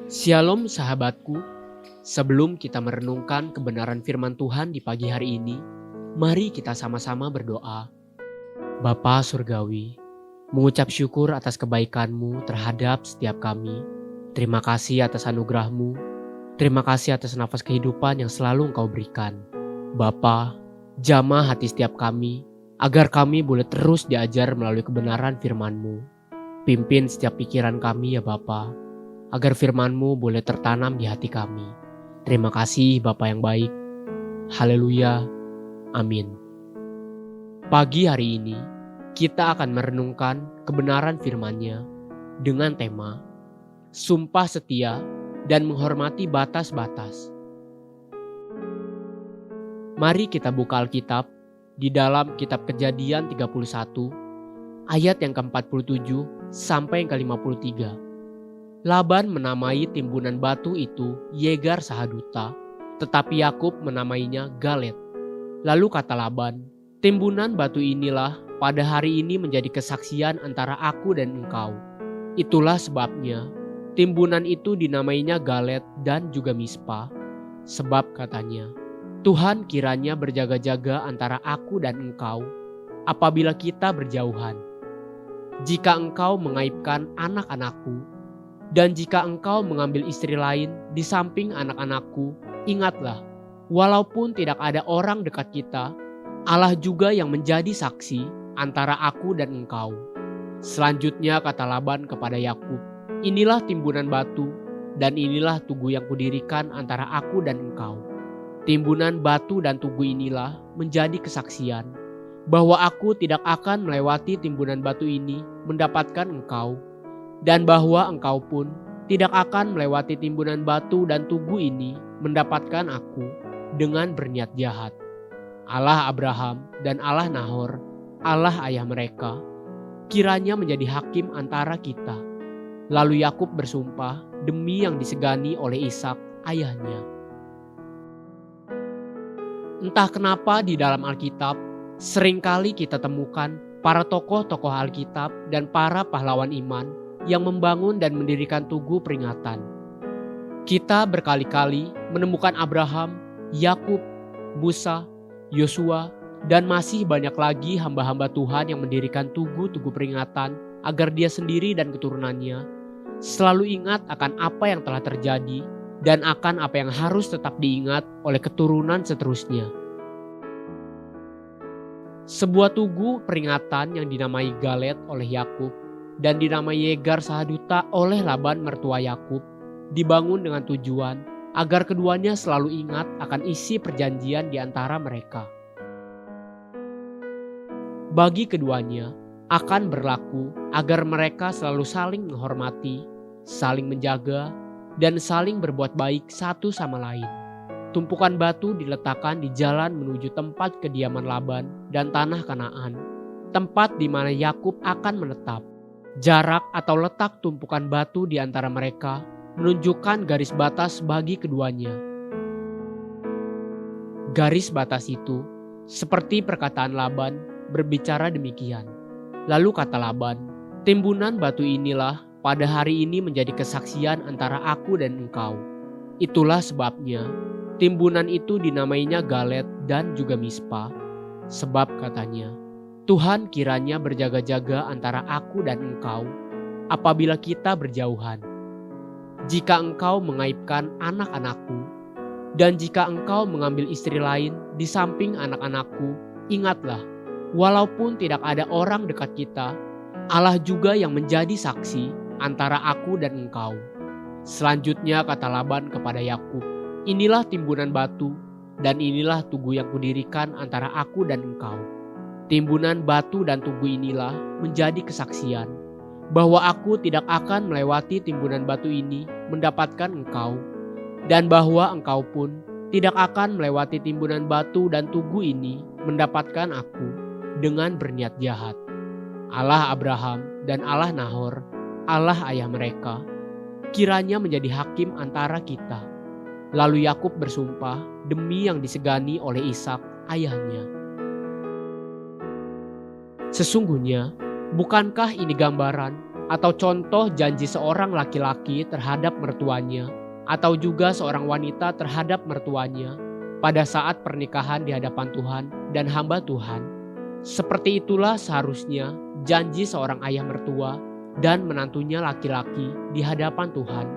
Shalom sahabatku, sebelum kita merenungkan kebenaran firman Tuhan di pagi hari ini, mari kita sama-sama berdoa. Bapa Surgawi, mengucap syukur atas kebaikan-Mu terhadap setiap kami. Terima kasih atas anugerah-Mu, terima kasih atas nafas kehidupan yang selalu Engkau berikan. Bapa, jamah hati setiap kami, agar kami boleh terus diajar melalui kebenaran firman-Mu. Pimpin setiap pikiran kami ya Bapa, agar firman-Mu boleh tertanam di hati kami. Terima kasih Bapa yang baik. Haleluya. Amin. Pagi hari ini, kita akan merenungkan kebenaran firman-Nya dengan tema Sumpah Setia dan Menghormati Batas-Batas. Mari kita buka Alkitab di dalam kitab Kejadian 31, ayat yang ke-47 sampai yang ke-53. Laban menamai timbunan batu itu Yegar Sahaduta, tetapi Yakub menamainya Galet. Lalu kata Laban, timbunan batu inilah pada hari ini menjadi kesaksian antara aku dan engkau. Itulah sebabnya timbunan itu dinamainya Galet dan juga Mispa. Sebab katanya, Tuhan kiranya berjaga-jaga antara aku dan engkau apabila kita berjauhan. Jika engkau mengaibkan anak-anakku, dan jika engkau mengambil istri lain di samping anak-anakku, ingatlah, walaupun tidak ada orang dekat kita, Allah juga yang menjadi saksi antara aku dan engkau. Selanjutnya kata Laban kepada Yakub, inilah timbunan batu, dan inilah tugu yang kudirikan antara aku dan engkau. Timbunan batu dan tugu inilah menjadi kesaksian, bahwa aku tidak akan melewati timbunan batu ini mendapatkan engkau, dan bahwa engkau pun tidak akan melewati timbunan batu dan tugu ini mendapatkan aku dengan berniat jahat. Allah Abraham dan Allah Nahor, Allah ayah mereka, kiranya menjadi hakim antara kita. Lalu Yakub bersumpah demi yang disegani oleh Ishak ayahnya. Entah kenapa di dalam Alkitab seringkali kita temukan para tokoh-tokoh Alkitab dan para pahlawan iman yang membangun dan mendirikan tugu peringatan. Kita berkali-kali menemukan Abraham, Yakub, Musa, Yosua, dan masih banyak lagi hamba-hamba Tuhan yang mendirikan tugu-tugu peringatan agar dia sendiri dan keturunannya selalu ingat akan apa yang telah terjadi dan akan apa yang harus tetap diingat oleh keturunan seterusnya. Sebuah tugu peringatan yang dinamai Galet oleh Yakub dan dinamai Yegar Sahaduta oleh Laban mertua Yakub dibangun dengan tujuan agar keduanya selalu ingat akan isi perjanjian di antara mereka. Bagi keduanya akan berlaku agar mereka selalu saling menghormati, saling menjaga, dan saling berbuat baik satu sama lain. Tumpukan batu diletakkan di jalan menuju tempat kediaman Laban dan tanah Kanaan, tempat di mana Yakub akan menetap. Jarak atau letak tumpukan batu di antara mereka menunjukkan garis batas bagi keduanya. Garis batas itu, seperti perkataan Laban, berbicara demikian. Lalu kata Laban, timbunan batu inilah pada hari ini menjadi kesaksian antara aku dan engkau. Itulah sebabnya timbunan itu dinamainya Galet dan juga Mispa. Sebab katanya, Tuhan kiranya berjaga-jaga antara aku dan engkau apabila kita berjauhan. Jika engkau mengaibkan anak-anakku, dan jika engkau mengambil istri lain di samping anak-anakku, ingatlah, walaupun tidak ada orang dekat kita, Allah juga yang menjadi saksi antara aku dan engkau. Selanjutnya kata Laban kepada Yakub, inilah timbunan batu, dan inilah tugu yang kudirikan antara aku dan engkau. Timbunan batu dan tugu inilah menjadi kesaksian bahwa aku tidak akan melewati timbunan batu ini mendapatkan engkau, dan bahwa engkau pun tidak akan melewati timbunan batu dan tugu ini mendapatkan aku dengan berniat jahat. Allah Abraham dan Allah Nahor, Allah ayah mereka, kiranya menjadi hakim antara kita. Lalu Yakub bersumpah demi yang disegani oleh Ishak ayahnya. Sesungguhnya, bukankah ini gambaran atau contoh janji seorang laki-laki terhadap mertuanya, atau juga seorang wanita terhadap mertuanya pada saat pernikahan di hadapan Tuhan dan hamba Tuhan. Seperti itulah seharusnya janji seorang ayah mertua dan menantunya laki-laki di hadapan Tuhan.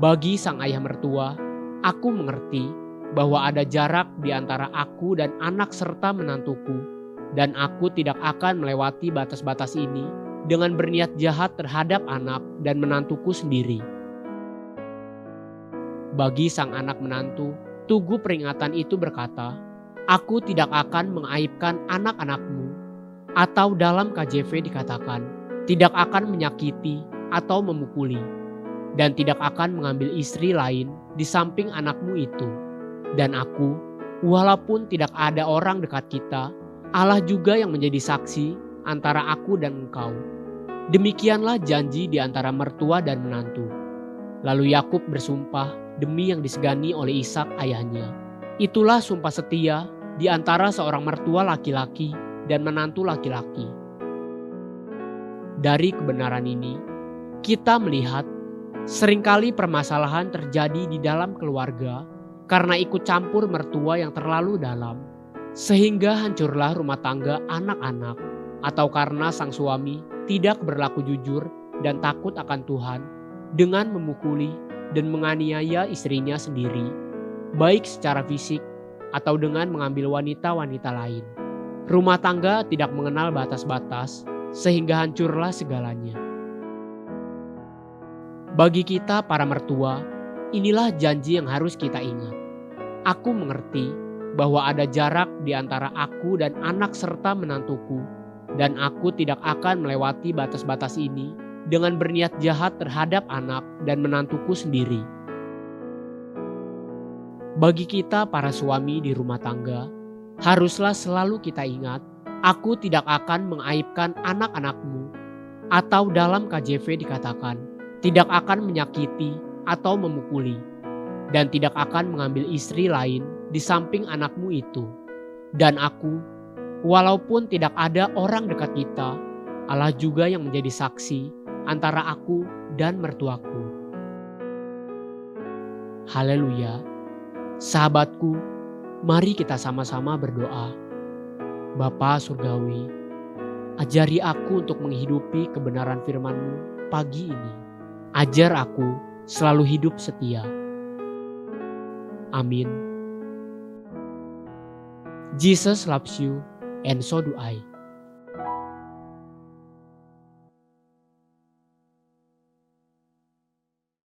Bagi sang ayah mertua, aku mengerti bahwa ada jarak di antara aku dan anak serta menantuku, dan aku tidak akan melewati batas-batas ini dengan berniat jahat terhadap anak dan menantuku sendiri. Bagi sang anak menantu, tugu peringatan itu berkata, "Aku tidak akan mengaibkan anak-anakmu," atau dalam KJV dikatakan, "tidak akan menyakiti atau memukuli, dan tidak akan mengambil istri lain di samping anakmu itu. Dan aku, walaupun tidak ada orang dekat kita, Allah juga yang menjadi saksi antara aku dan engkau." Demikianlah janji di antara mertua dan menantu. Lalu Yakub bersumpah demi yang disegani oleh Ishak ayahnya. Itulah sumpah setia di antara seorang mertua laki-laki dan menantu laki-laki. Dari kebenaran ini, kita melihat seringkali permasalahan terjadi di dalam keluarga karena ikut campur mertua yang terlalu dalam, sehingga hancurlah rumah tangga anak-anak, atau karena sang suami tidak berlaku jujur dan takut akan Tuhan dengan memukuli dan menganiaya istrinya sendiri, baik secara fisik atau dengan mengambil wanita-wanita lain. Rumah tangga tidak mengenal batas-batas sehingga hancurlah segalanya. Bagi kita para mertua, inilah janji yang harus kita ingat. Aku mengerti bahwa ada jarak di antara aku dan anak serta menantuku, dan aku tidak akan melewati batas-batas ini dengan berniat jahat terhadap anak dan menantuku sendiri. Bagi kita para suami di rumah tangga, haruslah selalu kita ingat, aku tidak akan mengaibkan anak-anakmu, atau dalam KJV dikatakan, tidak akan menyakiti atau memukuli, dan tidak akan mengambil istri lain di samping anakmu itu. Dan aku, walaupun tidak ada orang dekat kita, Allah juga yang menjadi saksi antara aku dan mertuaku. Haleluya. Sahabatku, mari kita sama-sama berdoa. Bapa Surgawi, ajari aku untuk menghidupi kebenaran firman-Mu pagi ini. Ajar aku selalu hidup setia. Amin. Jesus loves you, and so do I.